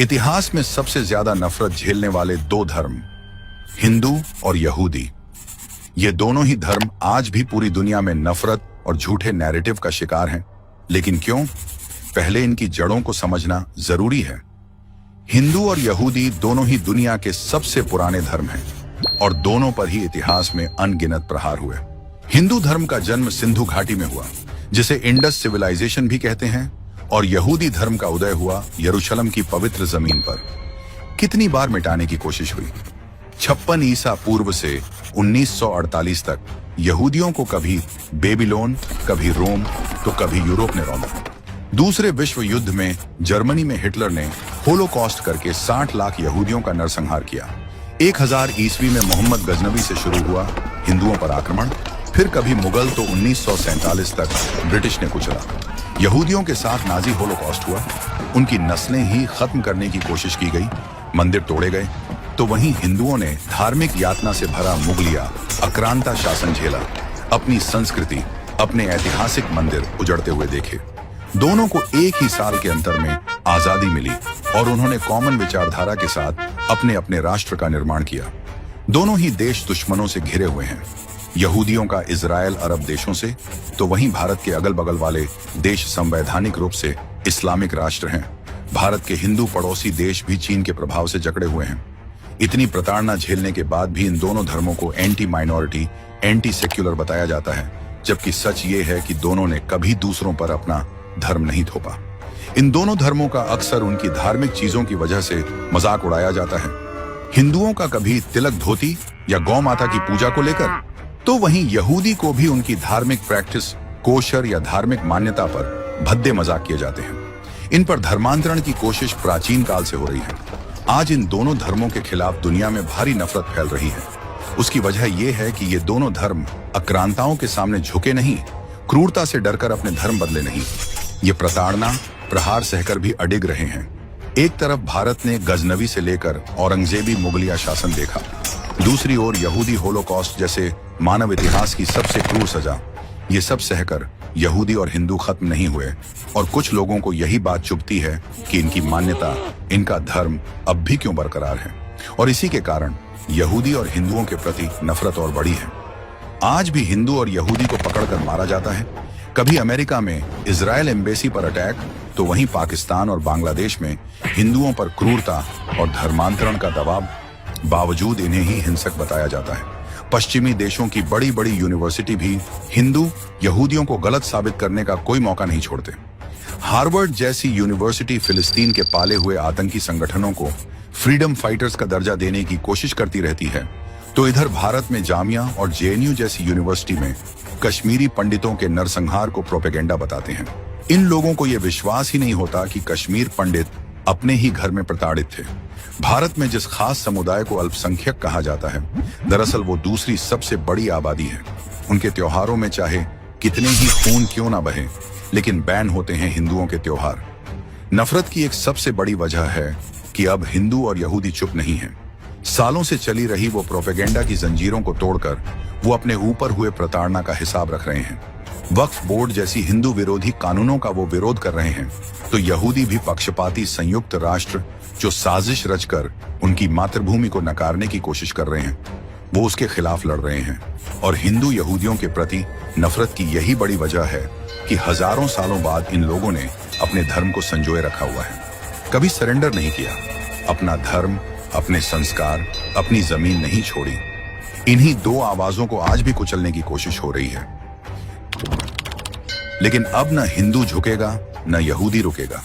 इतिहास में सबसे ज्यादा नफरत झेलने वाले दो धर्म, हिंदू और यहूदी। ये दोनों ही धर्म आज भी पूरी दुनिया में नफरत और झूठे नैरेटिव का शिकार हैं। लेकिन क्यों? पहले इनकी जड़ों को समझना जरूरी है। हिंदू और यहूदी दोनों ही दुनिया के सबसे पुराने धर्म हैं और दोनों पर ही इतिहास में अनगिनत प्रहार हुए। हिंदू धर्म का जन्म सिंधु घाटी में हुआ, जिसे इंडस सिविलाइजेशन भी कहते हैं, और यहूदी धर्म का उदय हुआ यरूशलेम की पवित्र जमीन पर। कितनी बार मिटाने की कोशिश हुई। 56 ईसा पूर्व से 1948 तक यहूदियों को कभी बेबीलोन, कभी रोम, तो कभी यूरोप ने रौंदा। दूसरे विश्व युद्ध में जर्मनी में हिटलर ने होलोकॉस्ट करके 60 लाख यहूदियों का नरसंहार किया। 1000 ईस्वी में मोहम्मद गजनवी से शुरू हुआ हिंदुओं पर आक्रमण। फिर कभी मुगल, तो 1947 तक ब्रिटिश ने कुचला। यहूदियों के साथ नाजी होलोकॉस्ट हुआ। उनकी नस्लें ही खत्म करने की कोशिश की गई, मंदिर तोड़े गए। तो वहीं हिंदुओं ने धार्मिक यातना से भरा मुगलिया आक्रांता शासन झेला। अपनी संस्कृति, अपने ऐतिहासिक मंदिर उजड़ते हुए देखे। दोनों को एक ही साल के अंतर में आजादी मिली और उन्होंने कॉमन विचारधारा के साथ अपने अपने राष्ट्र का निर्माण किया। दोनों ही देश दुश्मनों से घिरे हुए हैं, यहूदियों का इजराइल अरब देशों से, तो वहीं भारत के अगल बगल वाले देश संवैधानिक रूप से इस्लामिक राष्ट्र हैं। भारत के हिंदू पड़ोसी देश भी चीन के प्रभाव से जकड़े हुए हैं। इतनी प्रताड़ना झेलने के बाद भी इन दोनों धर्मों को एंटी माइनॉरिटी, एंटी सेक्युलर बताया जाता है, जबकि सच ये है कि दोनों ने कभी दूसरों पर अपना धर्म नहीं थोपा। इन दोनों धर्मों का अक्सर उनकी धार्मिक चीजों की वजह से मजाक उड़ाया जाता है। हिंदुओं का कभी तिलक धोती या गौ माता की पूजा को लेकर, तो वहीं यहूदी को भी उनकी धार्मिक प्रैक्टिस, कोशर या धार्मिक मान्यता पर भद्दे मजाक किए जाते हैं। इन पर धर्मांतरण की कोशिश प्राचीन काल से हो रही है। आज इन दोनों धर्मों के खिलाफ दुनिया में भारी नफरत फैल रही है। उसकी वजह यह है कि ये दोनों धर्म आक्रांताओं के सामने झुके नहीं, क्रूरता से डरकर अपने धर्म बदले नहीं। ये प्रताड़ना, प्रहार सहकर भी अडिग रहे हैं। एक तरफ भारत ने गजनवी से लेकर औरंगजेबी मुगलिया शासन देखा, दूसरी ओर यहूदी होलोकॉस्ट जैसे मानव इतिहास की सबसे क्रूर सजा। ये सब सहकर यहूदी और हिंदू खत्म नहीं हुए, और कुछ लोगों को यही बात चुभती है कि इनकी मान्यता, इनका धर्म अब भी क्यों बरकरार है, और इसी के कारण यहूदी और हिंदुओं के प्रति नफरत और बढ़ी है। आज भी हिंदू और यहूदी को पकड़कर मारा जाता है। कभी अमेरिका में इजराइल एम्बेसी पर अटैक, तो वहीं पाकिस्तान और बांग्लादेश में हिंदुओं पर क्रूरता और धर्मांतरण का दबाव। बावजूद इन्हें ही हिंसक बताया जाता है। पश्चिमी देशों की बड़ी बड़ी यूनिवर्सिटी भी हिंदू यहूदियों को गलत साबित करने का कोई मौका नहीं छोड़ते। हार्वर्ड जैसी यूनिवर्सिटी फिलिस्तीन के पाले हुए आतंकी संगठनों को फ्रीडम फाइटर्स का दर्जा देने की कोशिश करती रहती है, तो इधर भारत में जामिया और जेएनयू जैसी यूनिवर्सिटी में कश्मीरी पंडितों के नरसंहार को प्रोपेगेंडा बताते हैं। इन लोगों को यह विश्वास ही नहीं होता कि कश्मीर पंडित अपने ही घर में प्रताड़ित थे। भारत में जिस खास समुदाय को अल्पसंख्यक कहा जाता है, दरअसल वो दूसरी सबसे बड़ी आबादी है। उनके त्योहारों में चाहे कितने ही खून क्यों ना बहे, लेकिन बैन होते हैं हिंदुओं के त्योहार। नफरत की एक सबसे बड़ी वजह है कि अब हिंदू और यहूदी चुप नहीं हैं। सालों से चली रही वो प्रोपेगेंडा की जंजीरों को तोड़कर वो अपने ऊपर हुए प्रताड़ना का हिसाब रख रहे हैं। वक्फ बोर्ड जैसी हिंदू विरोधी कानूनों का वो विरोध कर रहे हैं, तो यहूदी भी पक्षपाती संयुक्त राष्ट्र जो साजिश रचकर उनकी मातृभूमि को नकारने की कोशिश कर रहे हैं, वो उसके खिलाफ लड़ रहे हैं। और हिंदू यहूदियों के प्रति नफरत की यही बड़ी वजह है कि हजारों सालों बाद इन लोगों ने अपने धर्म को संजोए रखा हुआ है, कभी सरेंडर नहीं किया। अपना धर्म, अपने संस्कार, अपनी जमीन नहीं छोड़ी। इन्हीं दो आवाजों को आज भी कुचलने की कोशिश हो रही है। लेकिन अब न हिंदू झुकेगा, न यहूदी रुकेगा।